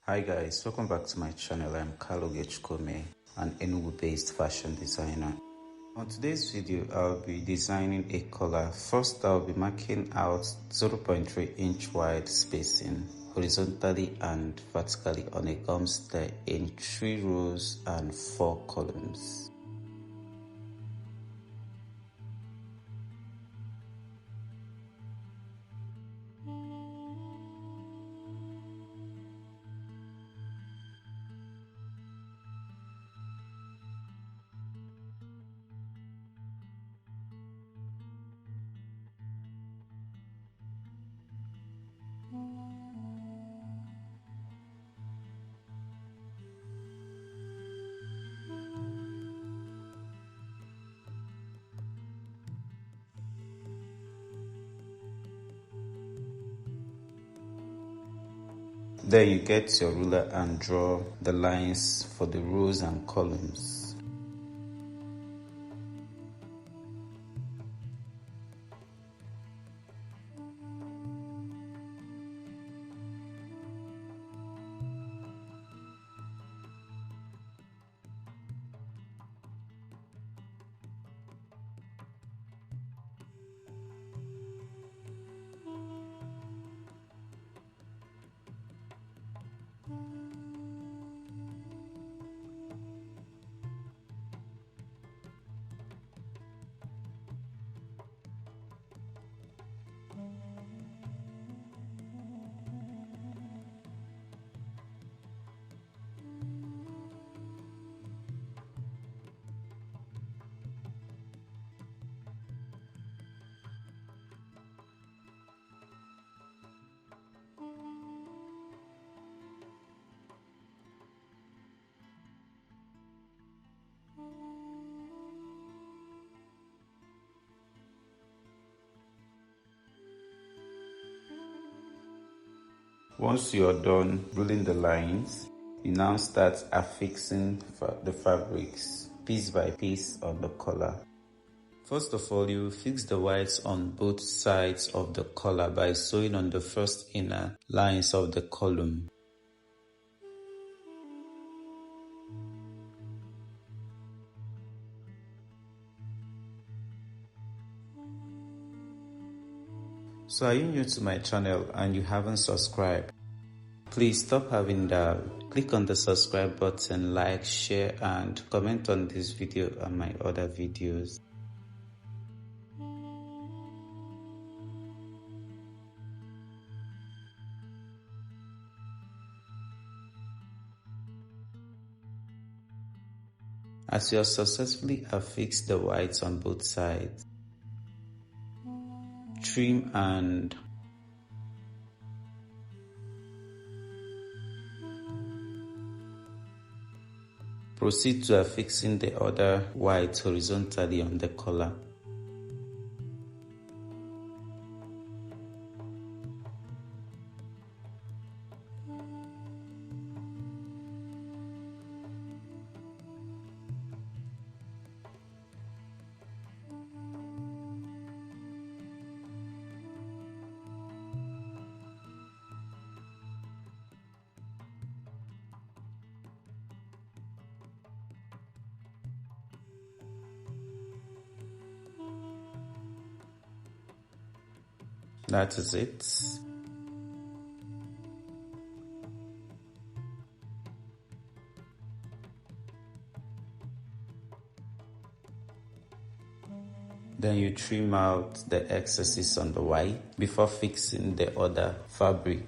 Hi guys, welcome back to my channel. I'm Carlo Gechkome, an Enugu-based fashion designer. On today's video, I'll be designing a collar. First, I'll be marking out 0.3 inch wide spacing horizontally and vertically on a gum stair in 3 rows and 4 columns. Then you get your ruler and draw the lines for the rows and columns. Once you are done ruling the lines, you now start affixing the fabrics piece by piece on the collar. First of all, you fix the whites on both sides of the collar by sewing on the first inner lines of the column. So are you new to my channel and you haven't subscribed? Please stop having that. Click on the subscribe button, like, share and comment on this video and my other videos. As you have successfully affixed the whites on both sides, trim and proceed to affixing the other white horizontally on the collar. That is it. Then you trim out the excesses on the white before fixing the other fabric.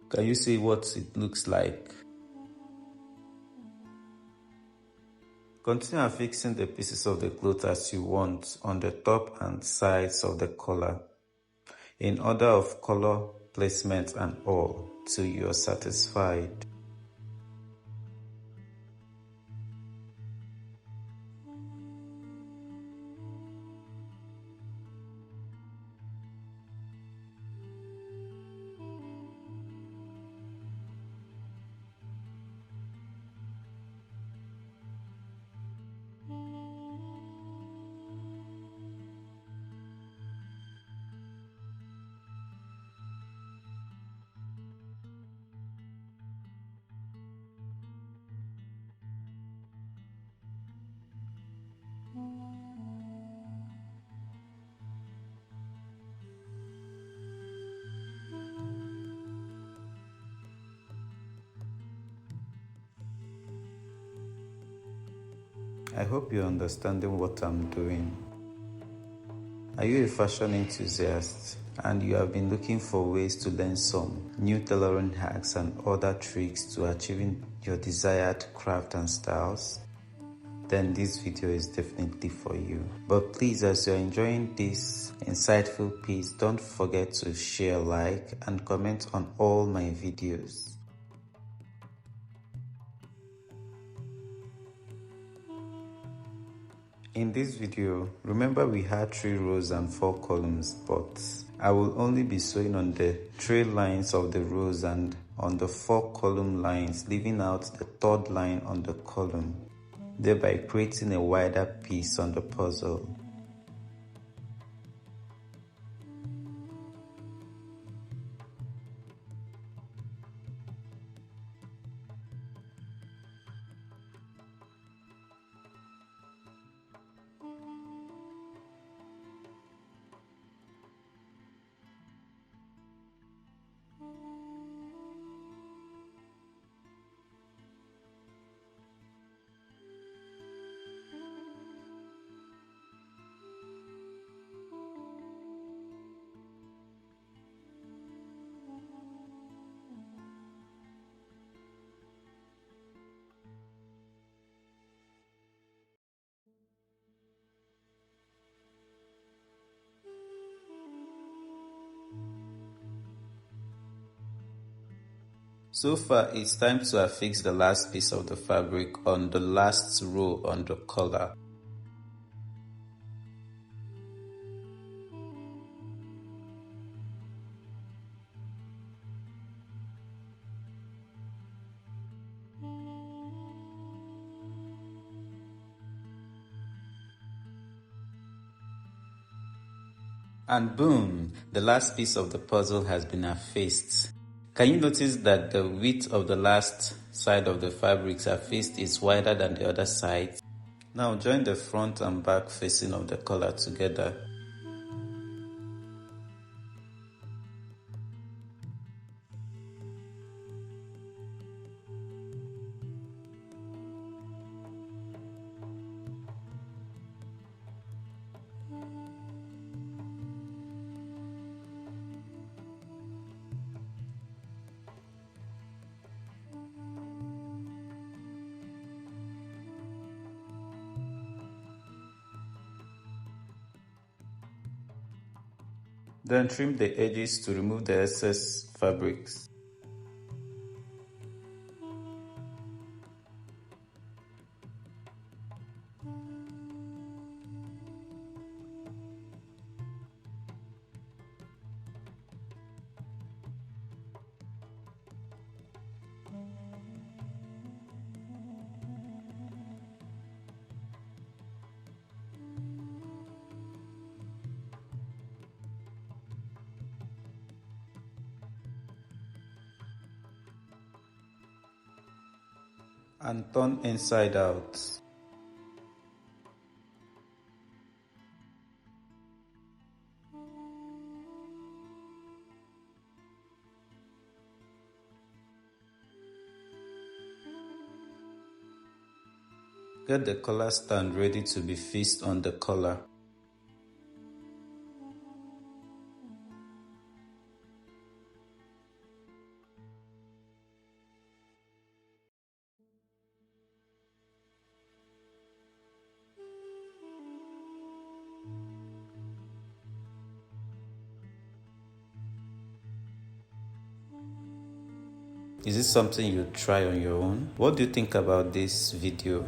Can you see what it looks like? Continue affixing the pieces of the cloth as you want on the top and sides of the collar, in order of color placement and all, till you are satisfied. I hope you're understanding what I'm doing. Are you a fashion enthusiast and you have been looking for ways to learn some new tailoring hacks and other tricks to achieving your desired craft and styles? Then this video is definitely for you. But please, as you're enjoying this insightful piece, don't forget to share, like, and comment on all my videos. In this video, remember we had 3 rows and 4 columns, but I will only be sewing on the 3 lines of the rows and on the 4 column lines, leaving out the 3rd line on the column, thereby creating a wider piece on the puzzle. So far, it's time to affix the last piece of the fabric on the last row on the collar. And boom, the last piece of the puzzle has been affixed. Can you notice that the width of the last side of the fabrics affixed is wider than the other side? Now join the front and back facing of the collar together. Then trim the edges to remove the excess fabrics. And turn inside out. Get the collar stand ready to be fixed on the collar. Is this something you'd try on your own? What do you think about this video?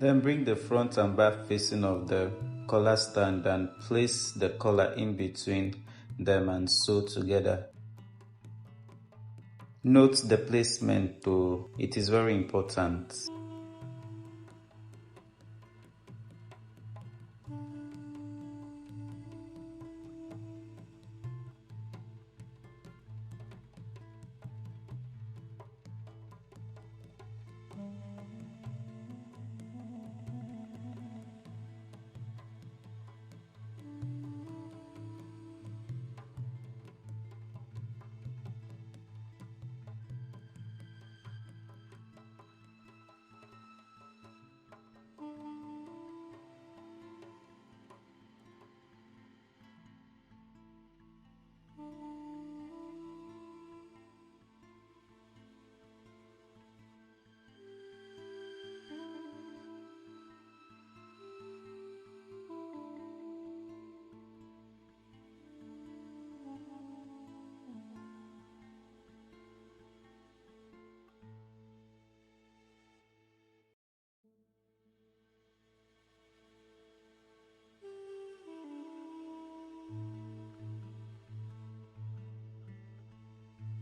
Then bring the front and back facing of the collar stand and place the collar in between them and sew together. Note the placement though, it is very important.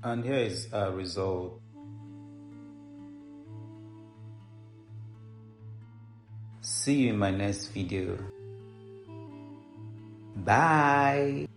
And here is our result. See you in my next video. Bye.